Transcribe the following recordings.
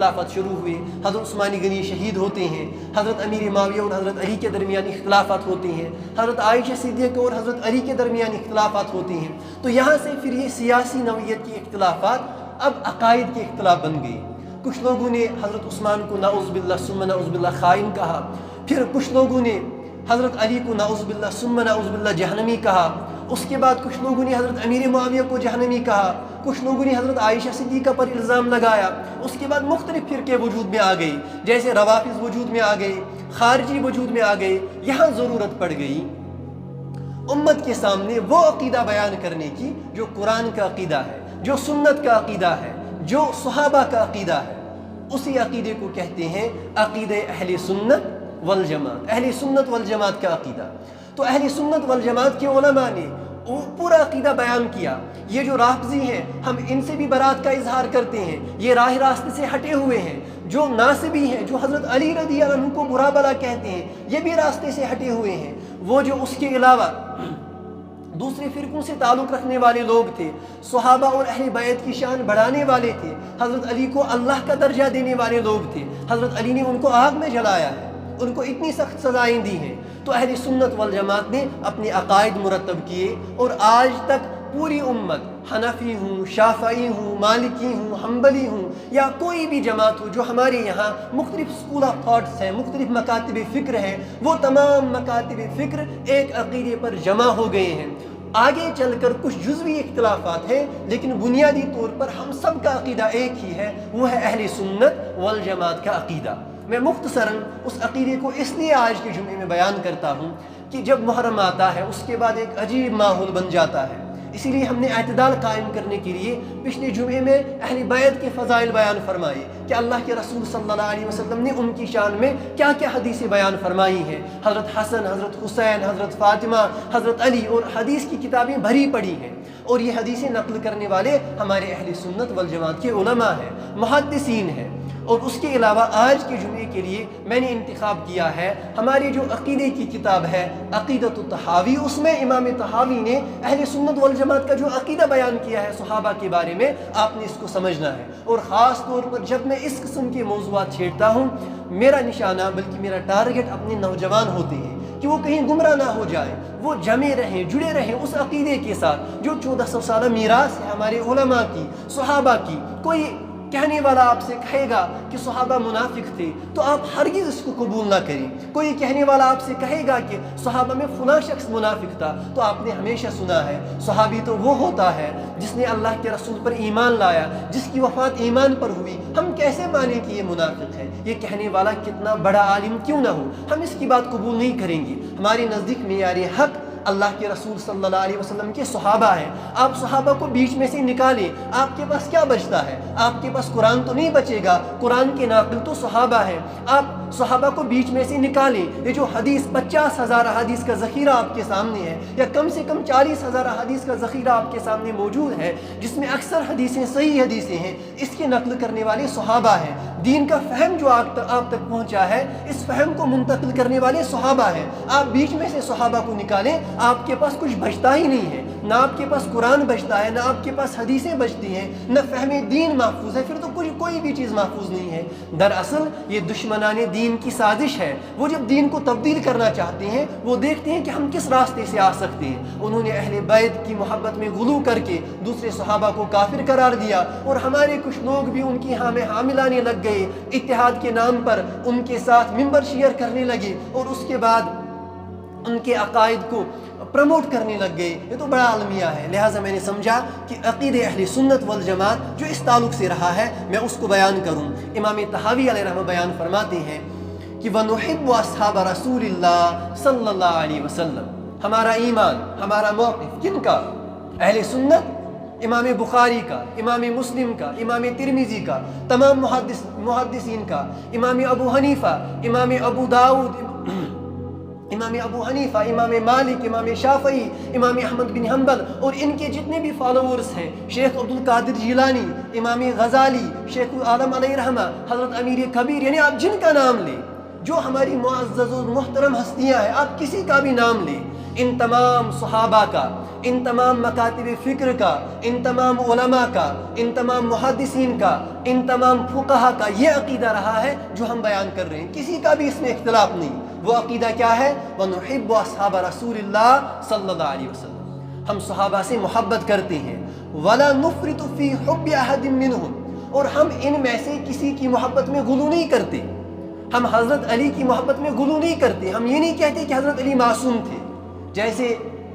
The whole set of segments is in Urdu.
اختلافات شروع ہوئے، حضرت عثمان غنی شہید ہوتے ہیں، حضرت امیر معاویہ اور حضرت علی کے درمیان اختلافات ہوتے ہیں، حضرت عائشہ صدیقہ اور حضرت علی کے درمیان اختلافات ہوتے ہیں. تو یہاں سے پھر یہ سیاسی نوعیت کے اختلافات اب عقائد کے اختلاف بن گئے. کچھ لوگوں نے حضرت عثمان کو نعوذ باللہ ثم نعوذ باللہ خائن کہا، پھر کچھ لوگوں نے حضرت علی کو نعوذ باللہ ثم نعوذ باللہ جہنمی کہا، اس کے بعد کچھ لوگوں نے حضرت امیر معاویہ کو جہنمی کہا، کچھ لوگوں نے حضرت عائشہ صدیقہ پر الزام لگایا. اس کے بعد مختلف فرقے وجود میں آ گئی، جیسے روافض وجود میں آ گئے، خارجی وجود میں آ گئے. یہاں ضرورت پڑ گئی امت کے سامنے وہ عقیدہ بیان کرنے کی جو قرآن کا عقیدہ ہے، جو سنت کا عقیدہ ہے، جو صحابہ کا عقیدہ ہے. اسی عقیدے کو کہتے ہیں عقیدہ اہل سنت والجماعت، اہل سنت والجماعت کا عقیدہ. تو اہل سنت والجماعت کے علماء نے وہ پورا عقیدہ بیان کیا. یہ جو رافضی ہیں ہم ان سے بھی برات کا اظہار کرتے ہیں، یہ راہ راستے سے ہٹے ہوئے ہیں. جو ناصبی ہیں، جو حضرت علی رضی اللہ عنہ کو برا بلا کہتے ہیں، یہ بھی راستے سے ہٹے ہوئے ہیں. وہ جو اس کے علاوہ دوسرے فرقوں سے تعلق رکھنے والے لوگ تھے، صحابہ اور اہل بیت کی شان بڑھانے والے تھے، حضرت علی کو اللہ کا درجہ دینے والے لوگ تھے، حضرت علی نے ان کو آگ میں جلایا ہے، ان کو اتنی سخت سزائیں دی ہیں. تو اہل سنت والجماعت نے اپنے عقائد مرتب کیے، اور آج تک پوری امت، حنفی ہوں، شافعی ہوں، مالکی ہوں، حنبلی ہوں، یا کوئی بھی جماعت ہو جو ہمارے یہاں مختلف اسکول آف تھاٹس ہیں، مختلف مکاتب فکر ہیں، وہ تمام مکاتب فکر ایک عقیدے پر جمع ہو گئے ہیں. آگے چل کر کچھ جزوی اختلافات ہیں، لیکن بنیادی طور پر ہم سب کا عقیدہ ایک ہی ہے، وہ ہے اہل سنت والجماعت کا عقیدہ. میں مختصراً اس عقیدے کو اس لیے آج کے جمعے میں بیان کرتا ہوں کہ جب محرم آتا ہے اس کے بعد ایک عجیب ماحول بن جاتا ہے. اسی لیے ہم نے اعتدال قائم کرنے کے لیے پچھلے جمعے میں اہل بیت کے فضائل بیان فرمائے کہ اللہ کے رسول صلی اللہ علیہ وسلم نے ان کی شان میں کیا کیا حدیثیں بیان فرمائی ہیں. حضرت حسن، حضرت حسین، حضرت فاطمہ، حضرت علی، اور حدیث کی کتابیں بھری پڑی ہیں. اور یہ حدیثیں نقل کرنے والے ہمارے اہل سنت والجماعت کے علماء ہیں، محدثین ہیں. اور اس کے علاوہ آج کے جمعے کے لیے میں نے انتخاب کیا ہے ہماری جو عقیدے کی کتاب ہے عقیدۃ الطحاوی. اس میں امام طحاوی نے اہل سنت والجماعت کا جو عقیدہ بیان کیا ہے صحابہ کے بارے میں، آپ نے اس کو سمجھنا ہے. اور خاص طور پر جب میں اس قسم کے موضوعات چھیڑتا ہوں، میرا نشانہ بلکہ میرا ٹارگٹ اپنے نوجوان ہوتے ہیں کہ وہ کہیں گمراہ نہ ہو جائیں، وہ جمے رہیں، جڑے رہیں اس عقیدے کے ساتھ جو 1400 سالہ میراث ہے ہمارے علماء کی، صحابہ کی. کوئی کہنے والا آپ سے کہے گا کہ صحابہ منافق تھے تو آپ ہرگز اس کو قبول نہ کریں. کوئی کہنے والا آپ سے کہے گا کہ صحابہ میں فلاں شخص منافق تھا، تو آپ نے ہمیشہ سنا ہے صحابی تو وہ ہوتا ہے جس نے اللہ کے رسول پر ایمان لایا، جس کی وفات ایمان پر ہوئی. ہم کیسے مانیں کہ یہ منافق ہے؟ یہ کہنے والا کتنا بڑا عالم کیوں نہ ہو، ہم اس کی بات قبول نہیں کریں گے. ہمارے نزدیک معیار حق اللہ کے رسول صلی اللہ علیہ وسلم کے صحابہ ہیں. آپ صحابہ کو بیچ میں سے نکالیں، آپ کے پاس کیا بچتا ہے؟ آپ کے پاس قرآن تو نہیں بچے گا، قرآن کے ناقل تو صحابہ ہیں. آپ صحابہ کو بیچ میں سے نکالیں. یہ جو حدیث 50,000 احادیث کا ذخیرہ آپ کے سامنے ہے، یا کم سے کم 40,000 احادیث کا ذخیرہ آپ کے سامنے موجود ہے، جس میں اکثر حدیثیں صحیح حدیثیں ہیں، اس کے نقل کرنے والے صحابہ ہیں. دین کا فہم جو آپ تک پہنچا ہے، اس فہم کو منتقل کرنے والے صحابہ ہیں. آپ بیچ میں سے صحابہ کو نکالیں، آپ کے پاس کچھ بچتا ہی نہیں ہے. نہ آپ کے پاس قرآن بچتا ہے، نہ آپ کے پاس حدیثیں بچتی ہیں، نہ فہم دین محفوظ ہے. پھر تو کوئی بھی چیز محفوظ نہیں ہے. دراصل یہ دشمنان دین کی سازش ہے. وہ جب دین کو تبدیل کرنا چاہتے ہیں، وہ دیکھتے ہیں کہ ہم کس راستے سے آ سکتے ہیں. انہوں نے اہل بیت کی محبت میں غلو کر کے دوسرے صحابہ کو کافر قرار دیا، اور ہمارے کچھ لوگ بھی ان کی ہاں میں حامل آنے لگ گئے. اتحاد کے نام پر ان کے ساتھ ممبر شیئر کرنے لگے، اور اس کے بعد ان کے عقائد کو پروموٹ کرنے لگ گئے. یہ تو بڑا المیہ ہے. لہٰذا میں نے سمجھا کہ عقیدہ اہل سنت والجماعت جو اس تعلق سے رہا ہے میں اس کو بیان کروں. امام طحاوی علیہ رحمہ بیان فرماتے ہیں کہ وَنُحِبُّ أَصْحَابَ رَسُولِ اللَّهِ صلی اللہ علیہ وسلم. ہمارا ایمان، ہمارا موقف کن کا؟ اہل سنت، امام بخاری کا، امام مسلم کا، امام ترمذی کا، تمام محدثین کا، امام ابو حنیفہ، امام ابو داؤد، امام ابو حنیفہ، امام مالک، امام شافعی، امام احمد بن حنبل، اور ان کے جتنے بھی فالوورز ہیں، شیخ عبد القادر جیلانی، امام غزالی، شیخ العالم علیہ رحمہ، حضرت امیر کبیر، یعنی آپ جن کا نام لیں جو ہماری معزز و محترم ہستیاں ہیں، آپ کسی کا بھی نام لیں، ان تمام صحابہ کا، ان تمام مکاتب فکر کا، ان تمام علماء کا، ان تمام محدثین کا، ان تمام فقہا کا یہ عقیدہ رہا ہے جو ہم بیان کر رہے ہیں، کسی کا بھی اس میں اختلاف نہیں۔ وہ عقیدہ کیا ہے؟ وَنُحِبُّ أَصْحَابَ رَسُولِ اللَّهِ صلی اللہ علیہ وسلم، ہم صحابہ سے محبت کرتے ہیں۔ وَلَا نُفْرِطُ فِي حُبِّ أَحَدٍ مِّنْهُمْ، اور ہم ان میں سے کسی کی محبت میں غلو نہیں کرتے۔ ہم حضرت علی کی محبت میں غلو نہیں کرتے، ہم یہ نہیں کہتے کہ حضرت علی معصوم تھے، جیسے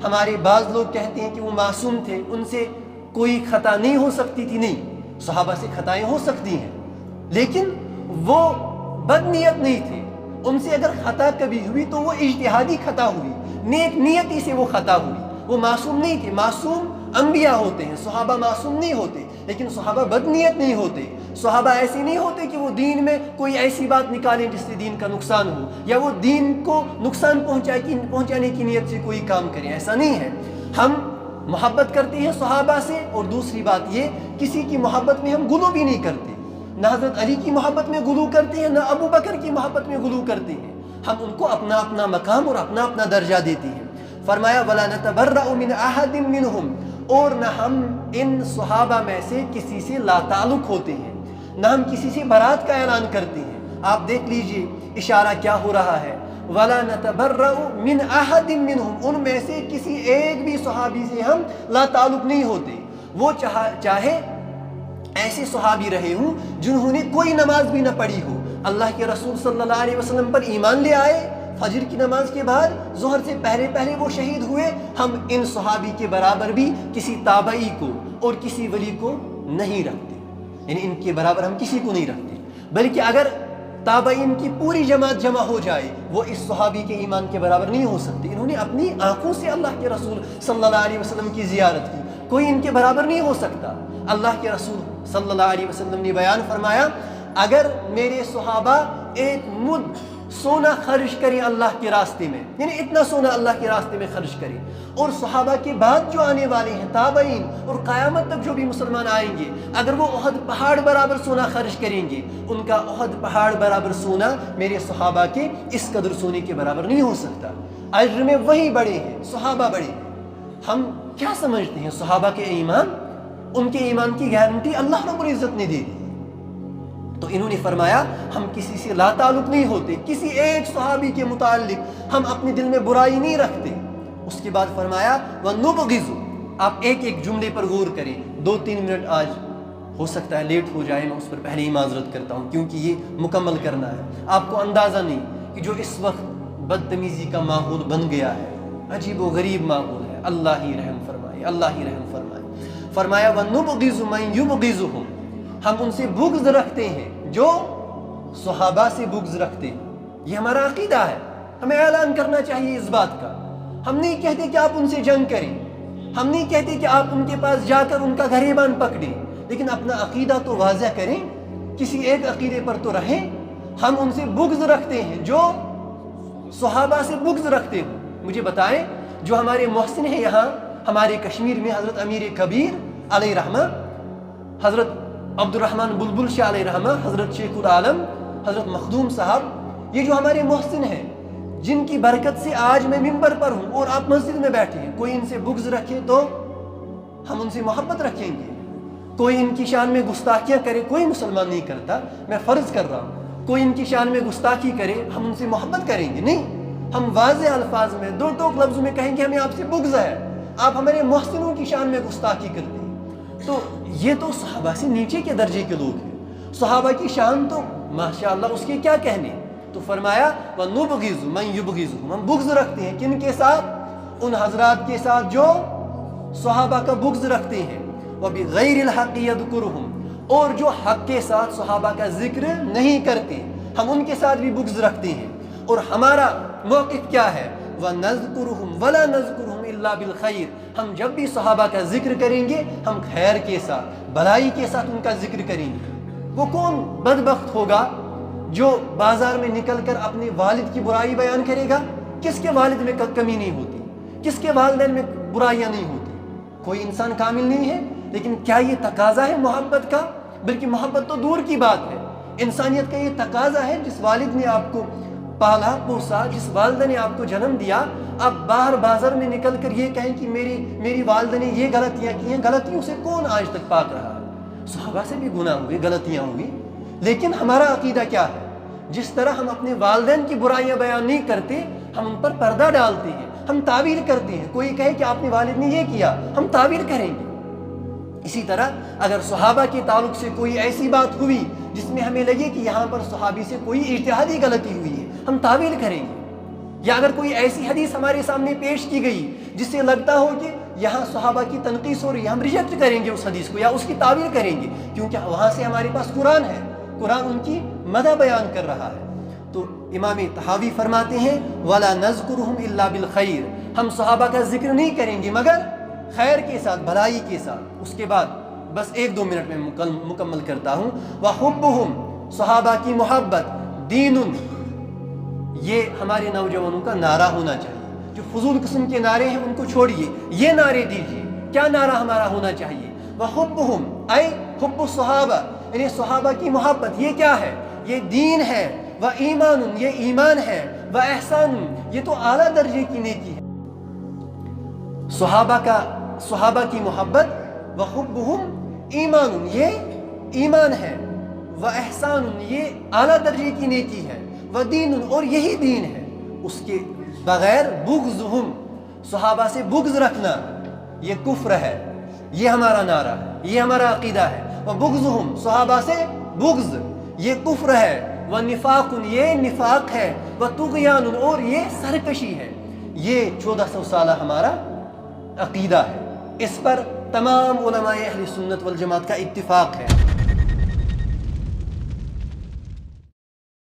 ہمارے بعض لوگ کہتے ہیں کہ وہ معصوم تھے، ان سے کوئی خطا نہیں ہو سکتی تھی۔ نہیں، صحابہ سے خطائیں ہو سکتی ہیں، لیکن وہ بد نیت نہیں تھے، ان سے اگر خطا کبھی ہوئی تو وہ اجتہادی خطا ہوئی، نیک نیتی سے وہ خطا ہوئی، وہ معصوم نہیں تھے۔ معصوم انبیاء ہوتے ہیں، صحابہ معصوم نہیں ہوتے، لیکن صحابہ بد نیت نہیں ہوتے، صحابہ ایسے نہیں ہوتے کہ وہ دین میں کوئی ایسی بات نکالیں جس سے دین کا نقصان ہو، یا وہ دین کو نقصان پہنچانے کی نیت سے کوئی کام کریں، ایسا نہیں ہے۔ ہم محبت کرتے ہیں صحابہ سے، اور دوسری بات یہ، کسی کی محبت میں ہم غلو بھی نہیں کرتے، نہ حضرت علی کی محبت میں غلو کرتے ہیں، نہ ابو بکر کی محبت میں غلو کرتے ہیں، ہم ان کو اپنا اپنا مقام اور اپنا اپنا درجہ دیتے ہیں۔ فرمایا وَلَا نَتَبَرَّأُ مِنْ أَحَدٍ مِّنْهُمْ، اور نہ ہم ان صحابہ میں سے کسی سے لا تعلق ہوتے ہیں، نہ ہم کسی سے برات کا اعلان کرتے ہیں۔ آپ دیکھ لیجئے اشارہ کیا ہو رہا ہے، وَلَا نَتَبَرَّأُ مِنْ أَحَدٍ مِّنْهُمْ، ان میں سے کسی ایک بھی صحابی سے ہم لا تعلق نہیں ہوتے، وہ چاہے ایسے صحابی رہے ہوں جنہوں نے کوئی نماز بھی نہ پڑھی ہو، اللہ کے رسول صلی اللہ علیہ وسلم پر ایمان لے آئے، فجر کی نماز کے بعد ظہر سے پہلے وہ شہید ہوئے، ہم ان صحابی کے برابر بھی کسی تابعی کو اور کسی ولی کو نہیں رکھتے، یعنی ان کے برابر ہم کسی کو نہیں رکھتے، بلکہ اگر تابعین کی پوری جماعت جمع ہو جائے وہ اس صحابی کے ایمان کے برابر نہیں ہو سکتے۔ انہوں نے اپنی آنکھوں سے اللہ کے رسول صلی اللہ علیہ وسلم کی زیارت کی، کوئی ان کے برابر نہیں ہو سکتا۔ اللہ کے رسول صلی اللہ علیہ وسلم نے بیان فرمایا، اگر میرے صحابہ ایک مد سونا خرچ کریں اللہ کے راستے میں، یعنی اتنا سونا اللہ کے راستے میں خرچ کریں، اور صحابہ کے بعد جو آنے والے ہیں تابعین اور قیامت تک جو بھی مسلمان آئیں گے، اگر وہ احد پہاڑ برابر سونا خرچ کریں گے، ان کا احد پہاڑ برابر سونا میرے صحابہ کے اس قدر سونے کے برابر نہیں ہو سکتا۔ اجر میں وہی بڑے ہیں، صحابہ بڑے ہیں۔ ہم کیا سمجھتے ہیں صحابہ کے ایمان؟ ان کے ایمان کی گارنٹی اللہ رب العزت نے دے دی۔ تو انہوں نے فرمایا ہم کسی سے لا تعلق نہیں ہوتے، کسی ایک صحابی کے متعلق ہم اپنے دل میں برائی نہیں رکھتے۔ اس کے بعد فرمایا وَنُبْغِضُ، آپ ایک ایک جملے پر غور کریں، 2-3 منٹ آج ہو سکتا ہے لیٹ ہو جائے، میں اس پر پہلے ہی معذرت کرتا ہوں کیونکہ یہ مکمل کرنا ہے۔ آپ کو اندازہ نہیں کہ جو اس وقت بدتمیزی کا ماحول بن گیا ہے، عجیب و غریب ماحول ہے، اللہ ہی رحم فرمائے، اللہ ہی رحم فرمائے۔ فرمایا وَنُبْغِضُ مَن يُبْغِضُهُمْ، ہم ان سے بغض رکھتے ہیں جو صحابہ سے بغض رکھتے ہیں۔ یہ ہمارا عقیدہ ہے، ہمیں اعلان کرنا چاہیے اس بات کا۔ ہم نہیں کہتے کہ آپ ان سے جنگ کریں، ہم نہیں کہتے کہ آپ ان کے پاس جا کر ان کا گریبان پکڑیں، لیکن اپنا عقیدہ تو واضح کریں، کسی ایک عقیدے پر تو رہیں۔ ہم ان سے بغض رکھتے ہیں جو صحابہ سے بغض رکھتے ہیں۔ مجھے بتائیں، جو ہمارے محسن ہیں یہاں ہمارے کشمیر میں، حضرت امیر کبیر علیہ رحمہ، حضرت عبد الرحمن بلبل شاہ علیہ رحمہ، حضرت شیخ العالم، حضرت مخدوم صاحب، یہ جو ہمارے محسن ہیں جن کی برکت سے آج میں ممبر پر ہوں اور آپ مسجد میں بیٹھے ہیں، کوئی ان سے بغض رکھے تو ہم ان سے محبت رکھیں گے، کوئی ان کی شان میں گستاخیاں کرے، کوئی مسلمان نہیں کرتا، میں فرض کر رہا ہوں، کوئی ان کی شان میں گستاخی کرے ہم ان سے محبت کریں گے؟ نہیں، ہم واضح الفاظ میں 2 ٹوک لفظوں میں کہیں گے ہمیں آپ سے بغض ہے، آپ ہمارے محسنوں کی شان میں گستاخی کرتے ہیں۔ تو یہ تو صحابہ سے نیچے کے درجے کے لوگ ہیں، صحابہ کی شان تو ماشاءاللہ اس کے کیا کہنے۔ تو فرمایا وَنُبْغِضُ مَن يُبْغِضُهُمْ، ہم بغض رکھتے ہیں کن کے ساتھ؟ ان حضرات کے ساتھ جو صحابہ کا بغض رکھتے ہیں، وَبِغَيْرِ الْحَقِّ يَذْكُرُهُمْ، اور جو حق کے ساتھ صحابہ کا ذکر نہیں کرتے، ہم ان کے ساتھ بھی بغض رکھتے ہیں۔ اور ہمارا موقف کیا ہے؟ وَنَذْكُرُهُمْ وَلَا نَذْكُرُهُمْ إِلَّا بِالْخَيْرِ، ہم جب بھی صحابہ کا ذکر کریں گے ہم خیر کے ساتھ، بھلائی کے ساتھ ان کا ذکر کریں گے۔ وہ کون بدبخت ہوگا جو بازار میں نکل کر اپنے والد کی برائی بیان کرے گا؟ کس کے والد میں کمی نہیں ہوتی؟ کس کے والدین میں برائیاں نہیں ہوتی؟ کوئی انسان کامل نہیں ہے، لیکن کیا یہ تقاضا ہے محبت کا؟ بلکہ محبت تو دور کی بات ہے، انسانیت کا یہ تقاضا ہے، جس والد نے آپ کو پالا پوسا، جس والدہ نے آپ کو جنم دیا، آپ باہر بازار میں نکل کر یہ کہیں کہ میری والدہ نے یہ غلطیاں کی ہیں، غلطیوں سے کون آج تک پاک رہا ہے؟ صحابہ سے بھی گناہ ہوئے، غلطیاں ہوئی، لیکن ہمارا عقیدہ کیا ہے؟ جس طرح ہم اپنے والدین کی برائیاں بیان نہیں کرتے، ہم ان پر پردہ ڈالتے ہیں، ہم تعویل کرتے ہیں۔ کوئی کہے کہ آپ نے والد نے یہ کیا، ہم تعویل کریں گے۔ اسی طرح اگر صحابہ کے تعلق سے کوئی ایسی بات ہوئی جس میں ہمیں لگے کہ یہاں پر صحابی سے کوئی اجتہادی غلطی ہوئی ہے، ہم تعویل کریں گے۔ یا اگر کوئی ایسی حدیث ہمارے سامنے پیش کی گئی جس سے لگتا ہو کہ یہاں صحابہ کی تنقیص ہو رہی ہے، ہم ریجیکٹ کریں گے اس حدیث کو یا اس کی تعویل کریں گے، کیونکہ وہاں سے ہمارے پاس قرآن ہے، قرآن ان کی مدح بیان کر رہا ہے۔ تو امام طحاوی فرماتے ہیں وَلَا نَذْكُرُهُمْ إِلَّا بِالْخَيْرِ، ہم صحابہ کا ذکر نہیں کریں گے مگر خیر کے ساتھ، بھلائی کے ساتھ۔ اس کے بعد بس 1-2 منٹ میں مکمل کرتا ہوں۔ وَحُبُّهُمْ، صحابہ کی محبت، دین، یہ ہمارے نوجوانوں کا نعرہ ہونا چاہیے۔ جو فضول قسم کے نعرے ہیں ان کو چھوڑیے، یہ نعرے دیجیے۔ کیا نعرہ ہمارا ہونا چاہیے؟ وَحُبُّهُمْ اے حب الصحابہ، یعنی صحابہ کی محبت، یہ کیا ہے؟ یہ دین ہے۔ وَإِيمَانٌ، یہ ایمان ہے۔ وَإِحْسَانٌ، یہ تو اعلیٰ درجے کی نیکی ہے۔ صحابہ کی محبت، وَحُبُّهُمْ ایمان، یہ ایمان ہے۔ وَإِحْسَانٌ، یہ اعلیٰ درجے کی نیکی ہے۔ وَدِینٌ، اور یہی دین ہے۔ اس کے بغیر بغضہم، صحابہ سے بغض رکھنا، یہ کفر ہے۔ یہ ہمارا نعرہ ہے، یہ ہمارا عقیدہ ہے۔ وَبُغْضُهُمْ، صحابہ سے بغض، یہ کفر ہے۔ وَنِفَاقٌ، یہ نفاق ہے۔ وَطُغْيَانٌ، اور یہ سرکشی ہے۔ یہ 1400 سالہ ہمارا عقیدہ ہے، اس پر تمام علماء اہل سنت والجماعت کا اتفاق ہے۔